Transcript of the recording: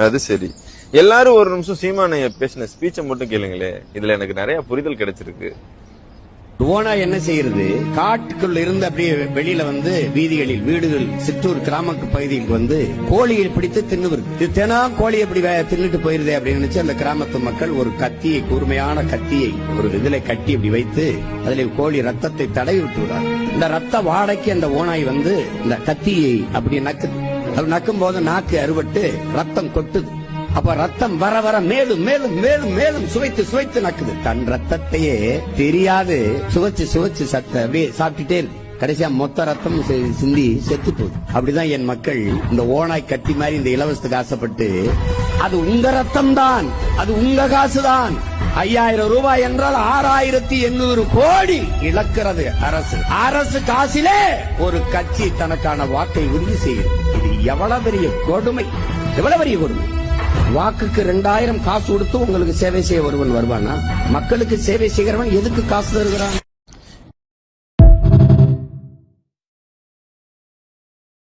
அது சரி. எல்லாரும் ஒரு நிமிஷம் சீமானைய பேசின ஸ்பீச்சை மட்டும் கேளுங்களே. இதுல எனக்கு நிறைய புரிதல் கிடைச்சிருக்கு. ஓனாய் என்ன செய்யறது, காட்டுக்குள்ள இருந்து அப்படியே வெளியில வந்து வீதிகளில், வீடுகள், சிற்றூர் கிராம பகுதிகளுக்கு வந்து கோழியை பிடித்து தின்னு தினம் கோழி எப்படி தின்னுட்டு போயிருது அப்படின்னு நினைச்சு அந்த கிராமத்து மக்கள் ஒரு கத்தியை, கூர்மையான கத்தியை ஒரு இதுல கட்டி இப்படி வைத்து அதுல கோழி ரத்தத்தை தடவி விட்டு விடுறாங்க. இந்த ரத்த வாடைக்கு அந்த ஓனாய் வந்து இந்த கத்தியை அப்படி நக்குது. அது நக்கும் போது நாக்கு அறுபட்டு ரத்தம் கொட்டுது. அப்ப ரத்தம் வர வர மேலும் மேலும் மேலும் மேலும் சுவைத்து சுவைத்து நக்குது. தன் ரத்தத்தையே தெரியாது சுவைச்சு சுவைச்சு அப்படியே சாப்பிட்டுட்டே இருக்கு. கடைசியா மொத்த ரத்தம் சிந்தி செத்து போகுது. அப்படிதான் என் மக்கள் இந்த ஓனாய் கத்தி மாதிரி இந்த இலவசத்துக்கு ஆசைப்பட்டு, அது உங்க ரத்தம் தான், அது உங்க காசுதான், 5000 ரூபாய் என்றால் 6800 கோடி இழக்கிறது அரசு. அரசு காசிலே ஒரு கட்சி தனக்கான வாக்கை உறுதி செய்யும். இது எவ்வளவு பெரிய கொடுமை, எவ்வளவு பெரிய கொடுமை. வாக்குக்கு 2000 காசு கொடுத்து உங்களுக்கு சேவை செய்ய ஒருவன் வருவானா? மக்களுக்கு சேவை செய்கிறவன் எதுக்கு காசு தருகிறான்?